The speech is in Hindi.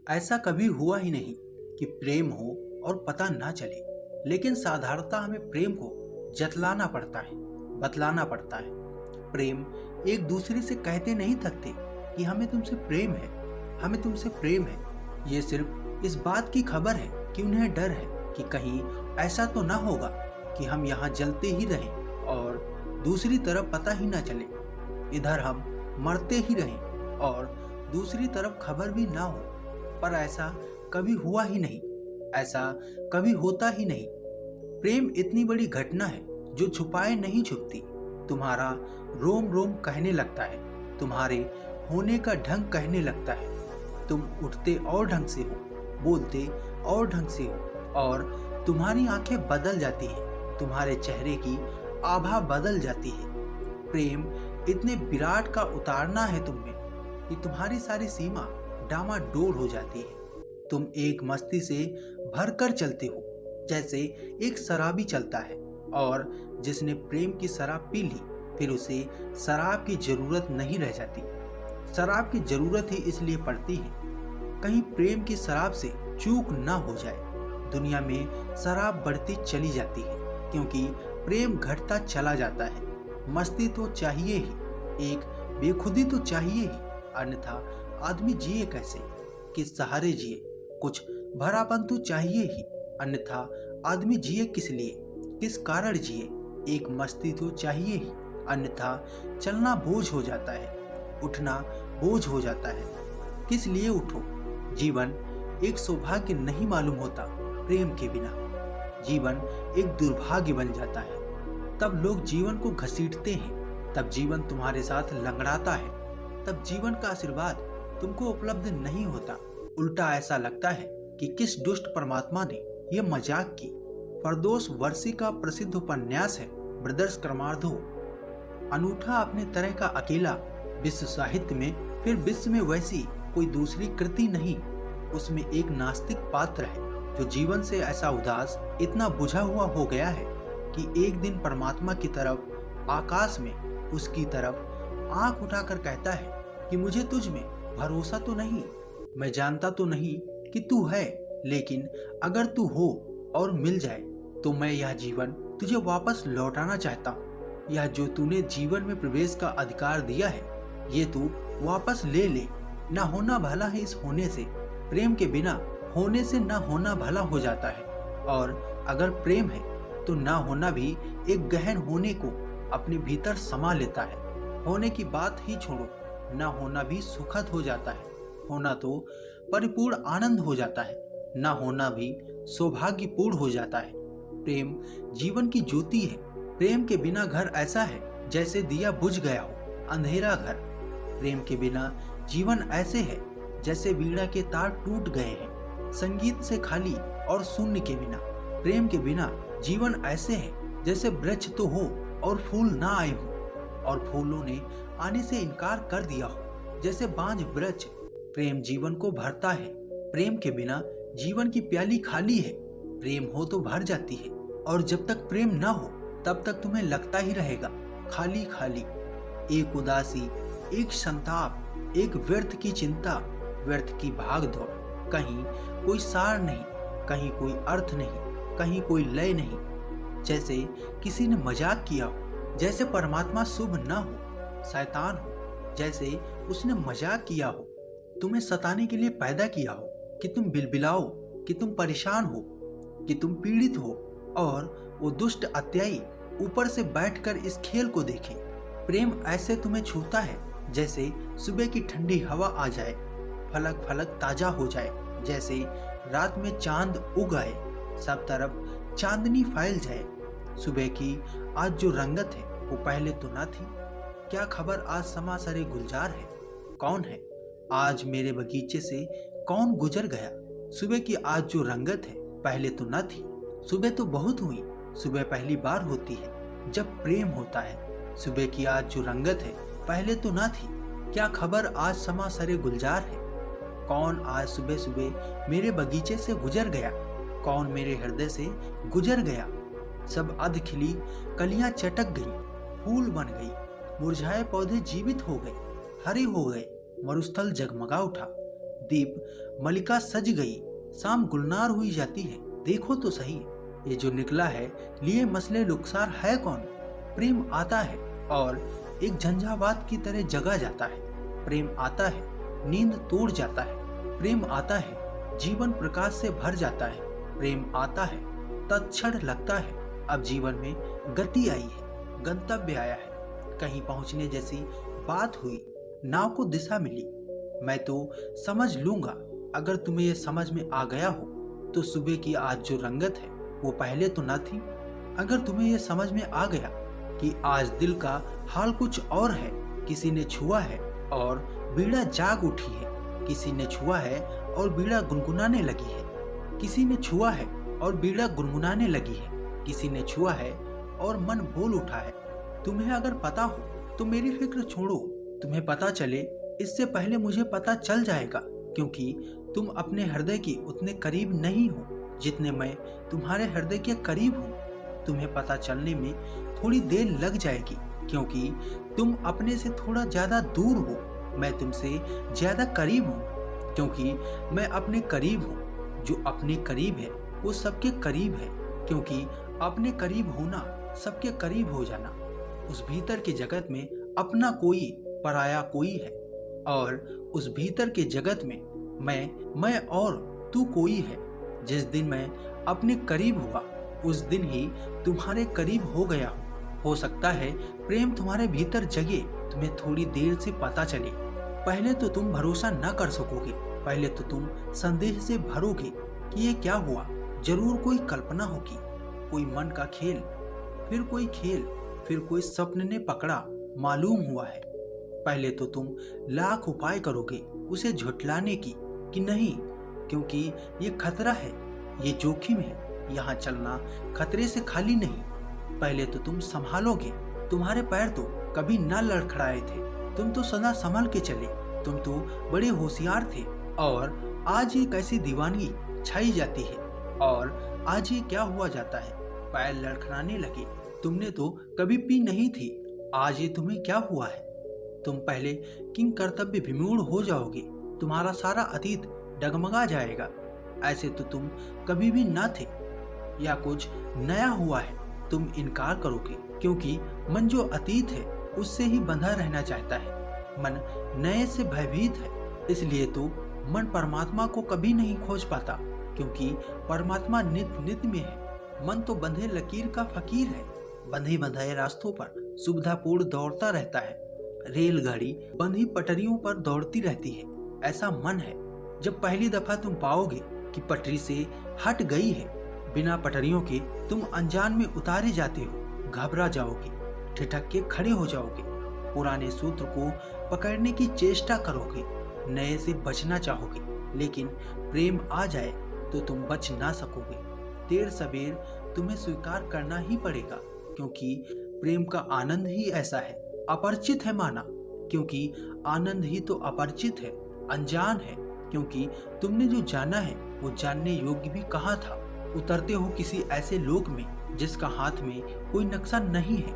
ऐसा कभी हुआ ही नहीं कि प्रेम हो और पता ना चले, लेकिन साधारणता हमें प्रेम को जतलाना पड़ता है, बतलाना पड़ता है। प्रेम एक दूसरे से कहते नहीं थकते कि हमें तुमसे प्रेम है, हमें तुमसे प्रेम है। ये सिर्फ इस बात की खबर है कि उन्हें डर है कि कहीं ऐसा तो ना होगा कि हम यहाँ जलते ही रहें और दूसरी तरफ पता ही ना चले। इधर हम मरते ही रहें और दूसरी तरफ खबर भी ना हो। पर ऐसा कभी हुआ ही नहीं, ऐसा कभी होता ही नहीं। प्रेम इतनी बड़ी घटना है जो छुपाए नहीं छुपती। तुम्हारा रोम रोम कहने लगता है, तुम्हारे होने का ढंग कहने लगता है। तुम उठते और ढंग से हो, बोलते और ढंग से हो, और तुम्हारी आंखें बदल जाती हैं, तुम्हारे चेहरे की आभा बदल जाती है। प्रेम इतने विराट का उतारना है तुम में कि तुम्हारी सारी सीमा डामाडोल हो जाती है। तुम एक मस्ती से भरकर चलते हो जैसे एक शराबी चलता है, और जिसने प्रेम की शराब पी ली फिर उसे शराब की जरूरत नहीं रह जाती। शराब की जरूरत ही इसलिए पड़ती है कहीं प्रेम की शराब से चूक ना हो जाए। दुनिया में शराब बढ़ती चली जाती है क्योंकि प्रेम घटता चला जाता है। मस्ती तो चाहिए ही, एक बेखुदी तो चाहिए ही, अन्यथा आदमी जिए कैसे, किस सहारे जिए। कुछ भरापन तो चाहिए ही, अन्यथा आदमी जिए किस लिए, किस कारण जिए। एक मस्ती तो चाहिए ही, अन्यथा चलना बोझ हो जाता है, उठना बोझ हो जाता है। किस लिए उठो। जीवन एक सौभाग्य नहीं मालूम होता प्रेम के बिना। जीवन एक दुर्भाग्य बन जाता है। तब लोग जीवन को घसीटते हैं, तब जीवन तुम्हारे साथ लंगड़ाता है, तब जीवन का आशीर्वाद तुमको उपलब्ध नहीं होता। उल्टा ऐसा लगता है कि किस दुष्ट परमात्मा ने यह मजाक की। फरदौस वर्सी का प्रसिद्ध उपन्यास है ब्रदर्स क्रमार्धो। अनूठा अपने तरह का अकेला विश्व साहित्य में, फिर विश्व में वैसी कोई दूसरी कृति नहीं। उसमें एक नास्तिक पात्र है जो जीवन से ऐसा उदास, इतना बुझा हुआ हो गया है कि एक दिन परमात्मा की तरफ, आकाश में उसकी तरफ आंख उठाकर कहता है कि मुझे तुझ में भरोसा तो नहीं, मैं जानता तो नहीं कि तू है, लेकिन अगर तू हो और मिल जाए तो मैं यह जीवन तुझे वापस लौटाना चाहता हूँ। यह जो तूने जीवन में प्रवेश का अधिकार दिया है, ये तू वापस ले ले। ना होना भला है इस होने से, प्रेम के बिना होने से ना होना भला हो जाता है। और अगर प्रेम है तो ना होना भी एक गहन होने को अपने भीतर समा लेता है। होने की बात ही छोड़ो, ना होना भी सुखद हो जाता है। होना तो परिपूर्ण आनंद हो जाता है, ना होना भी सौभाग्यपूर्ण हो जाता है। प्रेम जीवन की ज्योति है। प्रेम के बिना घर ऐसा है जैसे दिया बुझ गया हो, अंधेरा घर। प्रेम के बिना जीवन ऐसे है जैसे वीणा के तार टूट गए हैं, संगीत से खाली और शून्य के बिना। प्रेम के बिना जीवन ऐसे है जैसे वृक्ष तो हो और फूल ना आए हो, और फूलों ने आने से इनकार कर दिया हो, जैसे बांझ वृक्ष। प्रेम जीवन को भरता है। प्रेम के बिना जीवन की प्याली खाली है। प्रेम हो तो भर जाती है, और जब तक प्रेम ना हो तब तक तुम्हें लगता ही रहेगा खाली खाली। एक उदासी, एक संताप, एक व्यर्थ की चिंता, व्यर्थ की भाग दौड़। कहीं कोई सार नहीं, कहीं कोई अर्थ नहीं, कहीं कोई लय नहीं। जैसे किसी ने मजाक किया हो, जैसे परमात्मा शुभ ना हो, शैतान हो, जैसे उसने मजाक किया हो, तुम्हें सताने के लिए पैदा किया हो कि तुम बिलबिलाओ, कि तुम परेशान हो, कि तुम पीड़ित हो, और वो दुष्ट अत्याई ऊपर से बैठकर इस खेल को देखे। प्रेम ऐसे तुम्हें छूता है जैसे सुबह की ठंडी हवा आ जाए, फलक फलक ताजा हो जाए, जैसे रात में चांद उग आए, सब तरफ चांदनी फैल जाए। सुबह की आज जो रंगत है वो पहले तो ना थी। क्या खबर आज समा सरे गुलजार है, कौन है आज मेरे बगीचे से, कौन गुजर गया। सुबह की आज जो रंगत है पहले तो ना थी। सुबह तो बहुत हुई, सुबह पहली बार होती है जब प्रेम होता है। सुबह की आज जो रंगत है पहले तो ना थी। क्या खबर आज समा सरे गुलजार है, कौन आज सुबह सुबह मेरे बगीचे से गुजर गया, कौन मेरे हृदय से गुजर गया। सब अध खिली कलियां चटक गई, फूल बन गई, मुरझाए पौधे जीवित हो गए, हरे हो गए, मरुस्थल जगमगा उठा, दीप मलिका सज गई, शाम गुलनार हुई जाती है। देखो तो सही, ये जो निकला है लिए मसले लुकसार है कौन। प्रेम आता है और एक झंझावात की तरह जगा जाता है। प्रेम आता है, नींद तोड़ जाता है। प्रेम आता है, जीवन प्रकाश से भर जाता है। प्रेम आता है, तत्क्षण लगता है अब जीवन में गति आई है, गंतव्य आया है, कहीं पहुंचने जैसी बात हुई, नाव को दिशा मिली। मैं तो समझ लूंगा अगर तुम्हें ये समझ में आ गया हो तो सुबह की आज जो रंगत है वो पहले तो ना थी। अगर तुम्हें ये समझ में आ गया कि आज दिल का हाल कुछ और है, किसी ने छुआ है और बीड़ा जाग उठी है, किसी ने छुआ है और बीड़ा गुनगुनाने लगी है, किसी ने छुआ है और बीड़ा गुनगुनाने लगी है, किसी ने छुआ है और मन बोल उठा है। तुम्हें अगर पता हो तो मेरी फिक्र छोड़ो, तुम्हें पता चले इससे पहले मुझे पता चल जाएगा, क्योंकि तुम अपने हृदय की उतने करीब नहीं हो जितने मैं तुम्हारे हृदय के करीब हूँ। तुम्हें पता चलने में थोड़ी देर लग जाएगी, क्योंकि तुम अपने से थोड़ा ज्यादा दूर हो, मैं तुमसे ज्यादा करीब हूँ, क्योंकि मैं अपने करीब हूँ। जो अपने करीब है वो सबके करीब है, क्योंकि अपने करीब होना सबके करीब हो जाना। उस भीतर के जगत में अपना कोई पराया कोई है, और उस भीतर के जगत में मैं और तू कोई है। जिस दिन मैं अपने करीब हुआ उस दिन ही तुम्हारे करीब हो गया हूँ। हो सकता है प्रेम तुम्हारे भीतर जगे, तुम्हें थोड़ी देर से पता चले। पहले तो तुम भरोसा न कर सकोगे, पहले तो तुम संदेह से भरोगे कि ये क्या हुआ। जरूर कोई कल्पना होगी, कोई मन का खेल, फिर कोई खेल, फिर कोई स्वप्न ने पकड़ा, मालूम हुआ है। पहले तो तुम लाख उपाय करोगे उसे झुठलाने की कि नहीं, क्योंकि ये खतरा है, ये जोखिम है, यहाँ चलना खतरे से खाली नहीं। पहले तो तुम संभालोगे, तुम्हारे पैर तो कभी न लड़खड़ाए थे, तुम तो सदा संभल के चले, तुम तो बड़े होशियार थे। और आज ये कैसी दीवानगी छाई जाती है, और आज ये क्या हुआ जाता है, पैर लड़खड़ाने लगे। तुमने तो कभी पी नहीं थी, आज ये तुम्हें क्या हुआ है। तुम पहले किंग कर्तव्य विमूढ़ हो जाओगे, तुम्हारा सारा अतीत डगमगा जाएगा। ऐसे तो तुम कभी भी न थे, या कुछ नया हुआ है तुम इनकार करोगे, क्योंकि मन जो अतीत है उससे ही बंधा रहना चाहता है। मन नए से भयभीत है, इसलिए तो मन परमात्मा को कभी नहीं खोज पाता, क्योंकि परमात्मा नित्य नित्य में है। मन तो बंधे लकीर का फकीर है, बंधे बंधाए रास्तों पर सुविधापूर्ण दौड़ता रहता है। रेलगाड़ी बंधी पटरियों पर दौड़ती रहती है, ऐसा मन है। जब पहली दफा तुम पाओगे कि पटरी से हट गई है, बिना पटरियों के तुम अनजान में उतारे जाते हो, घबरा जाओगे, ठिठक के खड़े हो जाओगे, पुराने सूत्र को पकड़ने की चेष्टा करोगे, नए से बचना चाहोगे। लेकिन प्रेम आ जाए तो तुम बच ना सकोगे। देर सबेर तुम्हें स्वीकार करना ही पड़ेगा, क्योंकि प्रेम का आनंद ही ऐसा है, अपरिचित है माना, क्योंकि आनंद ही तो अपरिचित है, अनजान है, क्योंकि तुमने जो जाना है वो जानने योग्य भी कहाँ था। उतरते हो किसी ऐसे लोक में जिसका हाथ में कोई नक्शा नहीं है,